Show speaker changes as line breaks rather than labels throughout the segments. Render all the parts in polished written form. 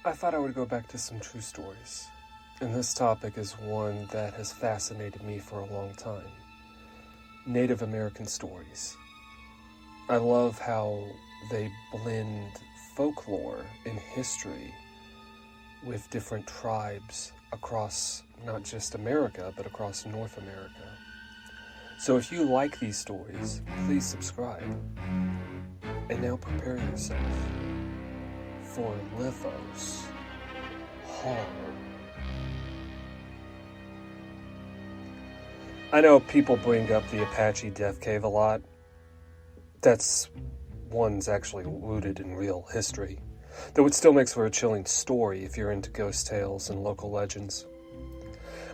I thought I would go back to some true stories. And this topic is one that has fascinated me for a long time. Native American stories. I love how they blend folklore and history with different tribes across not just America, but across North America. So if you like these stories, please subscribe. And now prepare yourself for Lithos Horror. I know people bring up the Apache Death Cave a lot. That's one's actually rooted in real history, though it still makes for a chilling story if you're into ghost tales and local legends.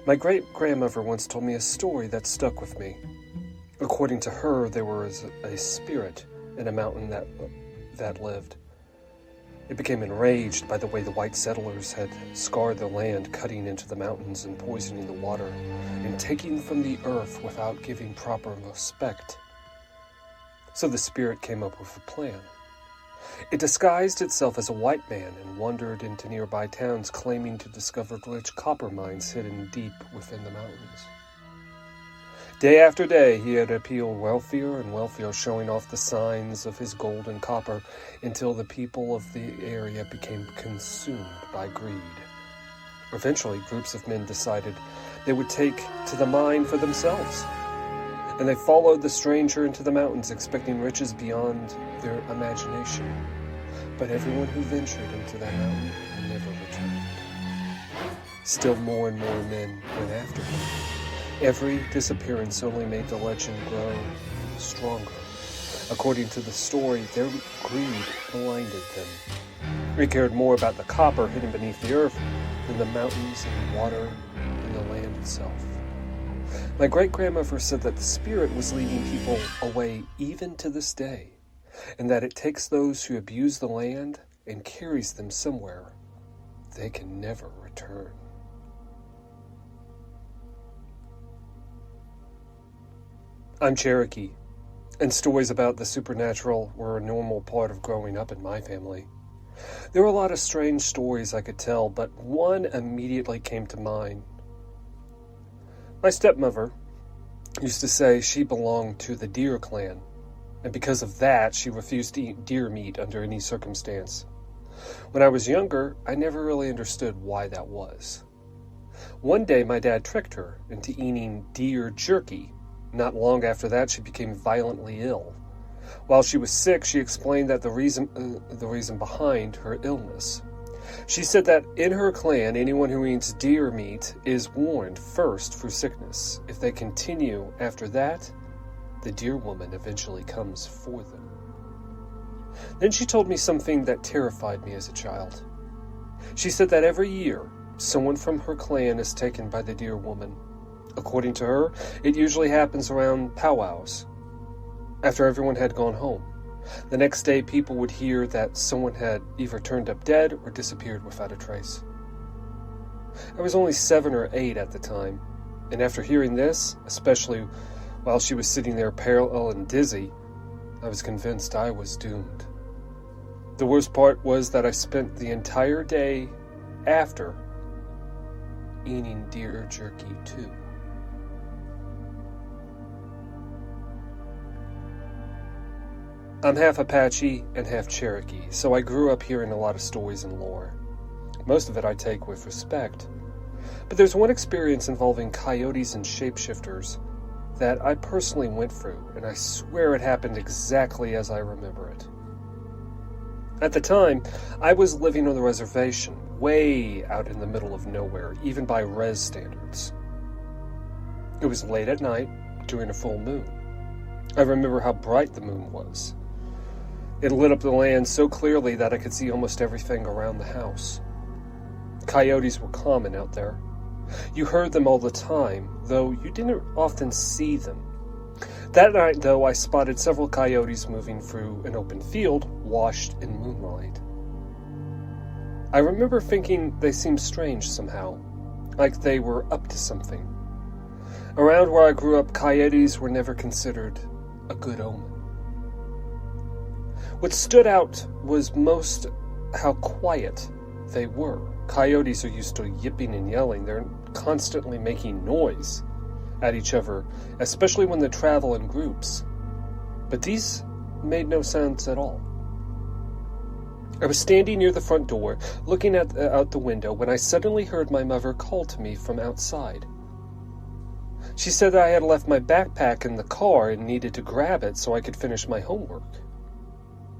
My great-grandmother once told me a story that stuck with me. According to her, there was a spirit in a mountain that lived. It became enraged by the way the white settlers had scarred the land, cutting into the mountains and poisoning the water, and taking from the earth without giving proper respect. So the spirit came up with a plan. It disguised itself as a white man and wandered into nearby towns, claiming to discover rich copper mines hidden deep within the mountains. Day after day, he had appeared wealthier and wealthier, showing off the signs of his gold and copper until the people of the area became consumed by greed. Eventually, groups of men decided they would take to the mine for themselves, and they followed the stranger into the mountains, expecting riches beyond their imagination. But everyone who ventured into that mountain never returned. Still more and more men went after him. Every disappearance only made the legend grow stronger. According to the story, their greed blinded them. They cared more about the copper hidden beneath the earth than the mountains and water and the land itself. My great-grandmother said that the spirit was leading people away even to this day, and that it takes those who abuse the land and carries them somewhere they can never return. I'm Cherokee, and stories about the supernatural were a normal part of growing up in my family. There were a lot of strange stories I could tell, but one immediately came to mind. My stepmother used to say she belonged to the Deer clan, and because of that, she refused to eat deer meat under any circumstance. When I was younger, I never really understood why that was. One day, my dad tricked her into eating deer jerky. Not long after that, she became violently ill. While she was sick, she explained that the reason behind her illness. She said that in her clan, anyone who eats deer meat is warned first for sickness. If they continue after that, the deer woman eventually comes for them. Then she told me something that terrified me as a child. She said that every year, someone from her clan is taken by the deer woman. According to her, it usually happens around powwows, after everyone had gone home. The next day, people would hear that someone had either turned up dead or disappeared without a trace. I was only 7 or 8 at the time, and after hearing this, especially while she was sitting there pale and dizzy, I was convinced I was doomed. The worst part was that I spent the entire day after eating deer jerky too. I'm half Apache and half Cherokee, so I grew up hearing a lot of stories and lore. Most of it I take with respect. But there's one experience involving coyotes and shapeshifters that I personally went through, and I swear it happened exactly as I remember it. At the time, I was living on the reservation, way out in the middle of nowhere, even by res standards. It was late at night, during a full moon. I remember how bright the moon was. It lit up the land so clearly that I could see almost everything around the house. Coyotes were common out there. You heard them all the time, though you didn't often see them. That night, though, I spotted several coyotes moving through an open field, washed in moonlight. I remember thinking they seemed strange somehow, like they were up to something. Around where I grew up, coyotes were never considered a good omen. What stood out was most how quiet they were. Coyotes are used to yipping and yelling. They're constantly making noise at each other, especially when they travel in groups. But these made no sounds at all. I was standing near the front door, looking out the window, when I suddenly heard my mother call to me from outside. She said that I had left my backpack in the car and needed to grab it so I could finish my homework.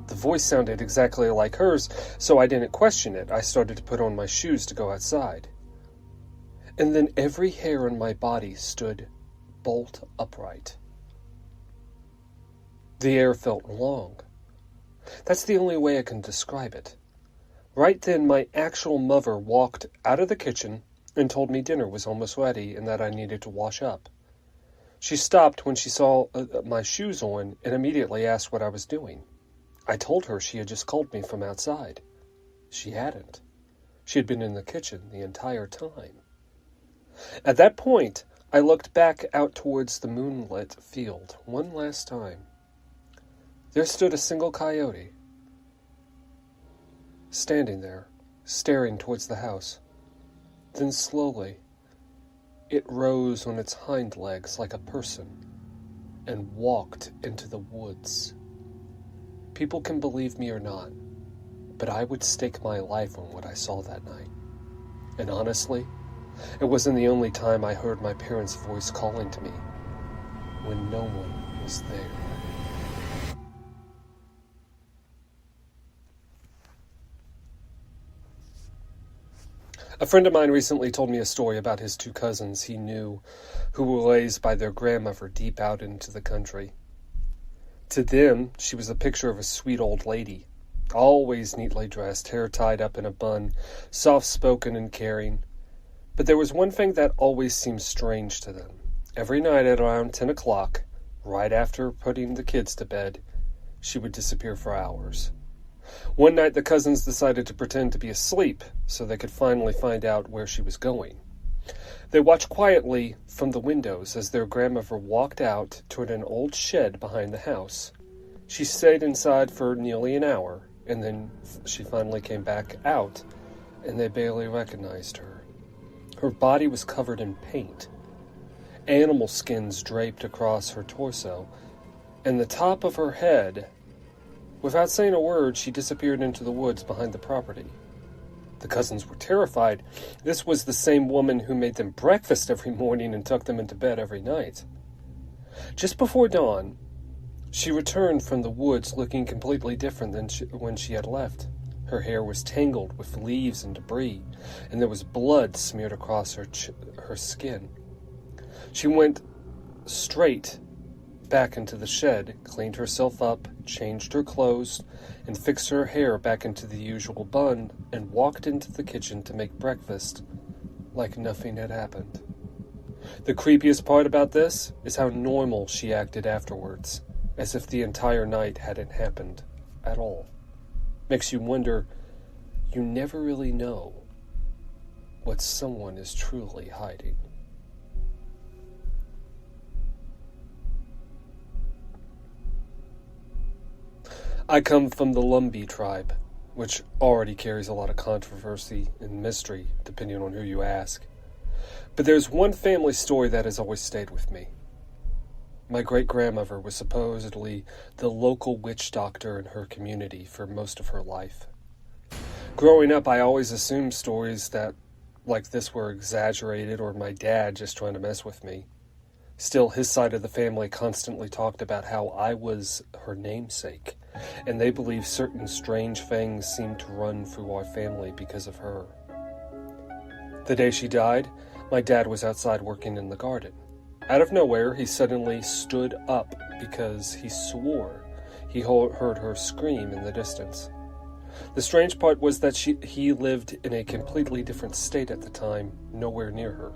The voice sounded exactly like hers, so I didn't question it. I started to put on my shoes to go outside. And then every hair on my body stood bolt upright. The air felt long. That's the only way I can describe it. Right then, my actual mother walked out of the kitchen and told me dinner was almost ready and that I needed to wash up. She stopped when she saw my shoes on and immediately asked what I was doing. I told her she had just called me from outside. She hadn't. She had been in the kitchen the entire time. At that point, I looked back out towards the moonlit field one last time. There stood a single coyote, standing there, staring towards the house. Then slowly, it rose on its hind legs like a person and walked into the woods. People can believe me or not, but I would stake my life on what I saw that night. And honestly, it wasn't the only time I heard my parents' voice calling to me when no one was there. A friend of mine recently told me a story about his two cousins he knew who were raised by their grandmother deep out into the country. To them, she was a picture of a sweet old lady, always neatly dressed, hair tied up in a bun, soft-spoken and caring. But there was one thing that always seemed strange to them. Every night at around 10 o'clock, right after putting the kids to bed, she would disappear for hours. One night the cousins decided to pretend to be asleep so they could finally find out where she was going. They watched quietly from the windows as their grandmother walked out toward an old shed behind the house. She stayed inside for nearly an hour, and then she finally came back out, and they barely recognized her. Her body was covered in paint. Animal skins draped across her torso, and the top of her head. Without saying a word, she disappeared into the woods behind the property. The cousins were terrified. This was the same woman who made them breakfast every morning and tucked them into bed every night. Just before dawn, she returned from the woods looking completely different than when she had left. Her hair was tangled with leaves and debris, and there was blood smeared across her skin. She went straight back into the shed, cleaned herself up, changed her clothes, and fixed her hair back into the usual bun, and walked into the kitchen to make breakfast like nothing had happened. The creepiest part about this is how normal she acted afterwards, as if the entire night hadn't happened at all. Makes you wonder, you never really know what someone is truly hiding. I come from the Lumbee tribe, which already carries a lot of controversy and mystery, depending on who you ask. But there's one family story that has always stayed with me. My great-grandmother was supposedly the local witch doctor in her community for most of her life. Growing up, I always assumed stories like this were exaggerated or my dad just trying to mess with me. Still, his side of the family constantly talked about how I was her namesake, and they believed certain strange things seemed to run through our family because of her. The day she died, my dad was outside working in the garden. Out of nowhere, he suddenly stood up because he swore he heard her scream in the distance. The strange part was that he lived in a completely different state at the time, nowhere near her.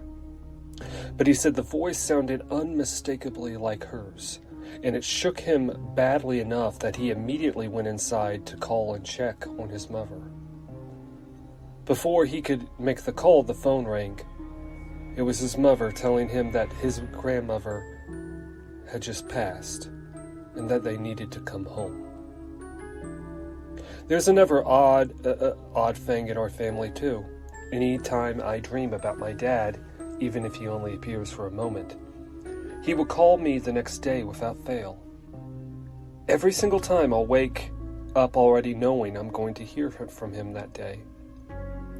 But he said the voice sounded unmistakably like hers, and it shook him badly enough that he immediately went inside to call and check on his mother. Before he could make the call, the phone rang. It was his mother telling him that his grandmother had just passed, and that they needed to come home. There's another odd thing in our family, too. Any time I dream about my dad, even if he only appears for a moment, he will call me the next day without fail. Every single time I'll wake up already knowing I'm going to hear from him that day.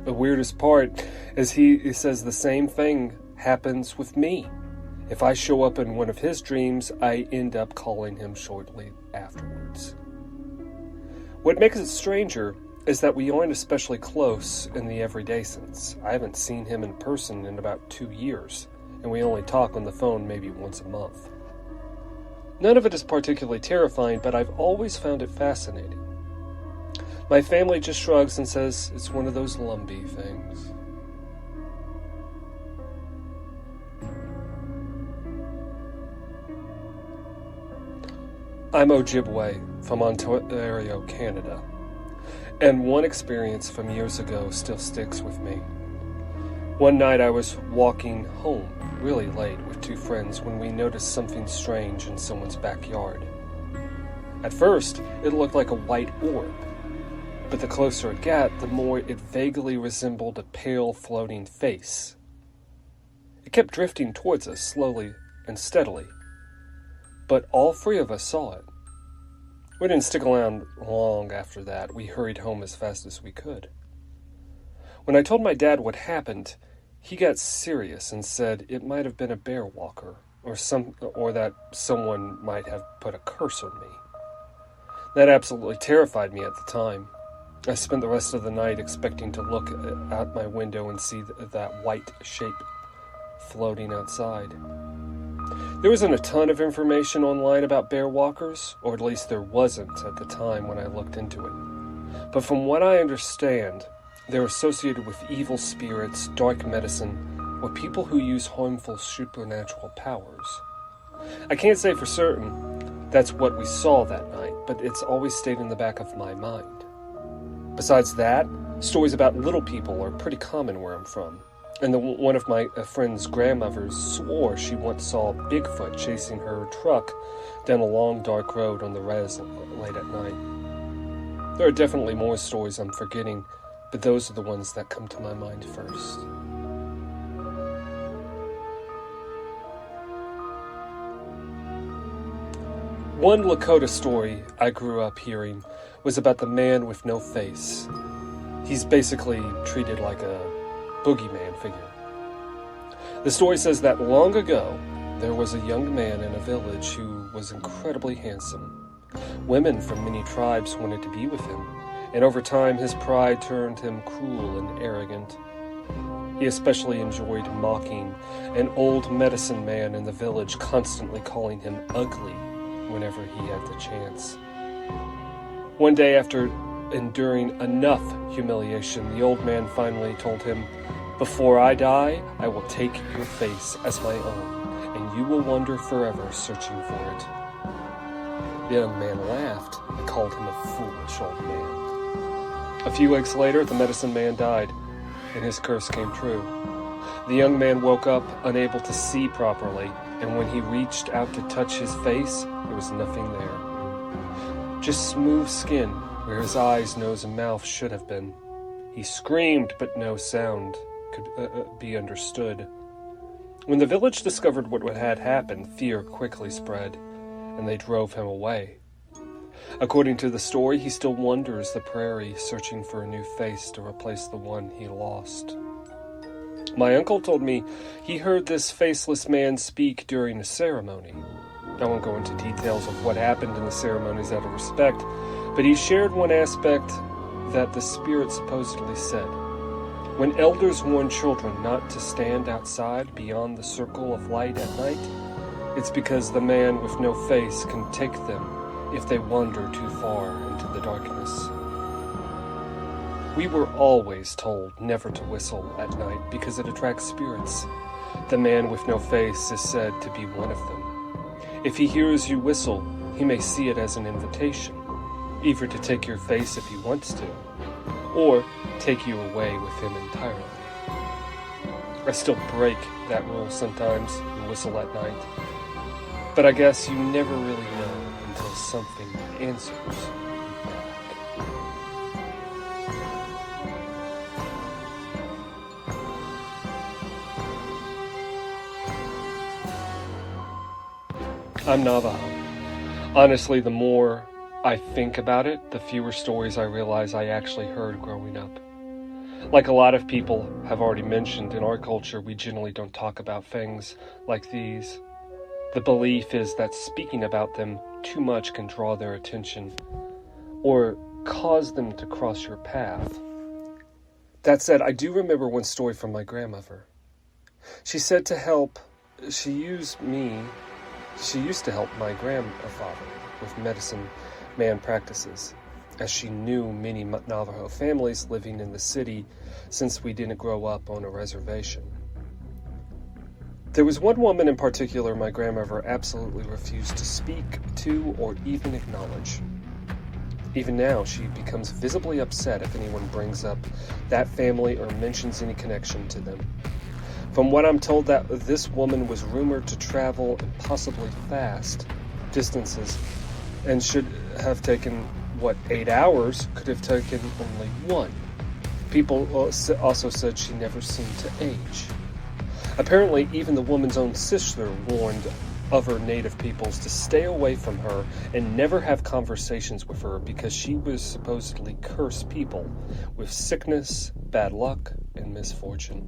The weirdest part is he says the same thing happens with me. If I show up in one of his dreams, I end up calling him shortly afterwards. What makes it stranger is that we aren't especially close in the everyday sense. I haven't seen him in person in about 2 years, and we only talk on the phone maybe once a month. None of it is particularly terrifying, but I've always found it fascinating. My family just shrugs and says it's one of those Lumbee things. I'm Ojibwe from Ontario, Canada, and one experience from years ago still sticks with me. One night I was walking home really late with 2 friends when we noticed something strange in someone's backyard. At first, it looked like a white orb, but the closer it got, the more it vaguely resembled a pale floating face. It kept drifting towards us slowly and steadily, but all 3 of us saw it. We didn't stick around long after that. We hurried home as fast as we could. When I told my dad what happened, he got serious and said it might have been a bear walker, or that someone might have put a curse on me. That absolutely terrified me at the time. I spent the rest of the night expecting to look out my window and see that white shape floating outside. There wasn't a ton of information online about bear walkers, or at least there wasn't at the time when I looked into it. But from what I understand, they're associated with evil spirits, dark medicine, or people who use harmful supernatural powers. I can't say for certain that's what we saw that night, but it's always stayed in the back of my mind. Besides that, stories about little people are pretty common where I'm from. And one of my friend's grandmothers swore she once saw Bigfoot chasing her truck down a long dark road on the res late at night. There are definitely more stories I'm forgetting, but those are the ones that come to my mind first. One Lakota story I grew up hearing was about the man with no face. He's basically treated like a boogeyman figure. The story says that long ago, there was a young man in a village who was incredibly handsome. Women from many tribes wanted to be with him, and over time his pride turned him cruel and arrogant. He especially enjoyed mocking an old medicine man in the village, constantly calling him ugly whenever he had the chance. One day, after enduring enough humiliation, the old man finally told him, "Before I die, I will take your face as my own, and you will wander forever searching for it." The young man laughed and called him a foolish old man. A few weeks later, the medicine man died, and his curse came true. The young man woke up unable to see properly, and when he reached out to touch his face, there was nothing there. Just smooth skin where his eyes, nose, and mouth should have been. He screamed, but no sound could be understood. When the village discovered what had happened, fear quickly spread, and they drove him away. According to the story, he still wanders the prairie, searching for a new face to replace the one he lost. My uncle told me he heard this faceless man speak during a ceremony. I won't go into details of what happened in the ceremonies out of respect, but he shared one aspect that the spirit supposedly said. When elders warn children not to stand outside beyond the circle of light at night, it's because the man with no face can take them if they wander too far into the darkness. We were always told never to whistle at night because it attracts spirits. The man with no face is said to be one of them. If he hears you whistle, he may see it as an invitation, either to take your face if he wants to, or take you away with him entirely. I still break that rule sometimes and whistle at night, but I guess you never really know until something answers you back. I'm Navajo. Honestly, the more I think about it, the fewer stories I realize I actually heard growing up. Like a lot of people have already mentioned, in our culture, we generally don't talk about things like these. The belief is that speaking about them too much can draw their attention or cause them to cross your path. That said, I do remember one story from my grandmother. She said she used to help my grandfather with medicine man practices, as she knew many Navajo families living in the city since we didn't grow up on a reservation. There was one woman in particular my grandmother absolutely refused to speak to or even acknowledge. Even now, she becomes visibly upset if anyone brings up that family or mentions any connection to them. From what I'm told, that this woman was rumored to travel impossibly fast distances and should have taken, 8 hours, could have taken only 1. People also said she never seemed to age. Apparently, even the woman's own sister warned other native peoples to stay away from her and never have conversations with her because she was supposedly cursed people with sickness, bad luck, and misfortune.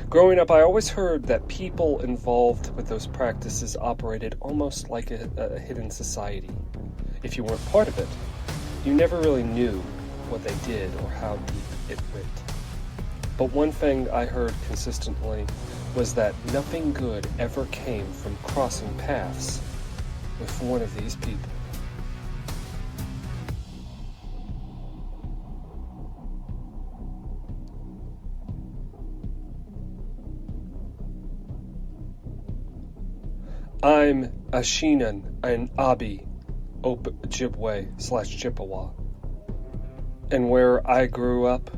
Growing up, I always heard that people involved with those practices operated almost like a hidden society. If you weren't part of it, you never really knew what they did or how deep it went. But one thing I heard consistently was that nothing good ever came from crossing paths with one of these people. I'm Ashinan and Abi Ojibwe/Chippewa. And where I grew up,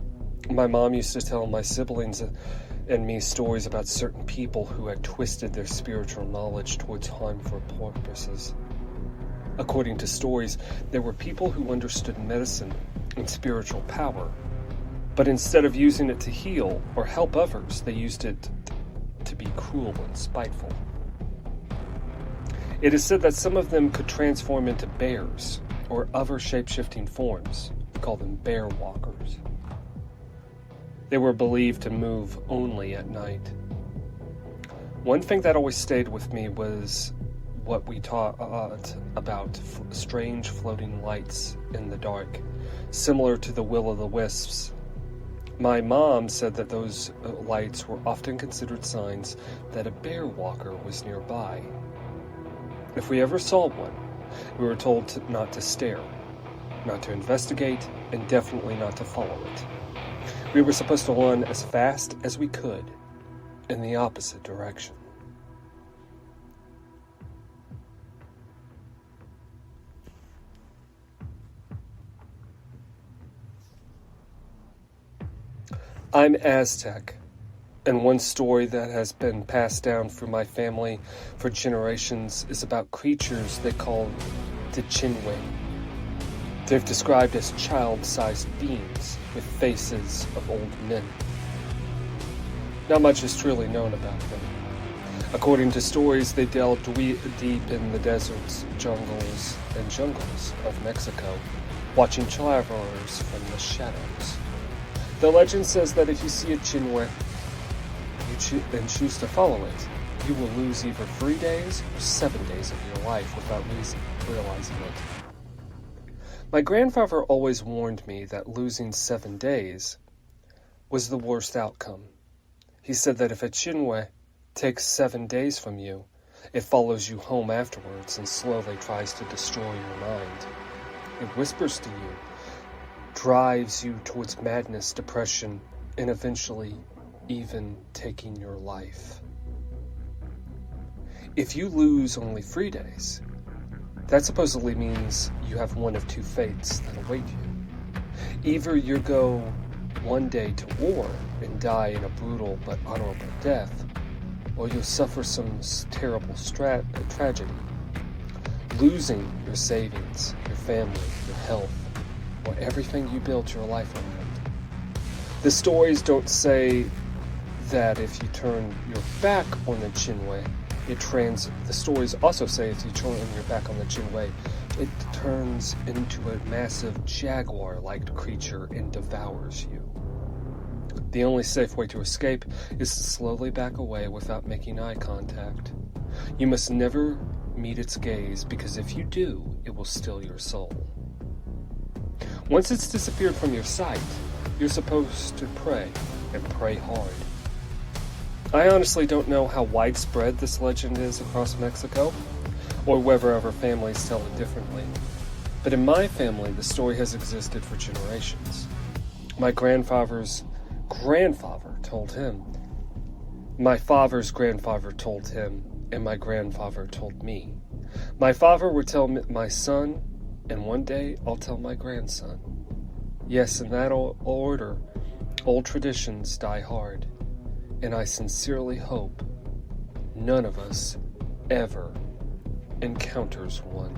my mom used to tell my siblings and me stories about certain people who had twisted their spiritual knowledge towards harmful purposes. According to stories, there were people who understood medicine and spiritual power, but instead of using it to heal or help others, they used it to be cruel and spiteful. It is said that some of them could transform into bears or other shape-shifting forms. We call them bear walkers. They were believed to move only at night. One thing that always stayed with me was what we taught about strange floating lights in the dark, similar to the will-o'-the-wisps. My mom said that those lights were often considered signs that a bear walker was nearby. If we ever saw one, we were told not to stare, not to investigate, and definitely not to follow it. We were supposed to run as fast as we could in the opposite direction. I'm Aztec, and one story that has been passed down through my family for generations is about creatures they call the Chinwe. They're described as child-sized beings with faces of old men. Not much is truly known about them. According to stories, they delve deep in the deserts, jungles of Mexico, watching travelers from the shadows. The legend says that if you see a Chinwe and choose to follow it, you will lose either 3 days or 7 days of your life without realizing it. My grandfather always warned me that losing 7 days was the worst outcome. He said that if a Chinwe takes 7 days from you, it follows you home afterwards and slowly tries to destroy your mind. It whispers to you, drives you towards madness, depression, and eventually even taking your life. If you lose only 3 days, that supposedly means you have one of two fates that await you. Either you go one day to war and die in a brutal but honorable death, or you'll suffer some terrible tragedy, losing your savings, your family, your health, or everything you built your life around. The stories don't say that if you turn your back on the Chinwe, The stories also say if you turn your back on the Jinwei, it turns into a massive jaguar-like creature and devours you. The only safe way to escape is to slowly back away without making eye contact. You must never meet its gaze, because if you do, it will steal your soul. Once it's disappeared from your sight, you're supposed to pray, and pray hard. I honestly don't know how widespread this legend is across Mexico, or whether other families tell it differently. But in my family, the story has existed for generations. My grandfather's grandfather told him. My father's grandfather told him, and my grandfather told me. My father would tell my son, and one day I'll tell my grandson. Yes, in that order, old traditions die hard, and I sincerely hope none of us ever encounters one.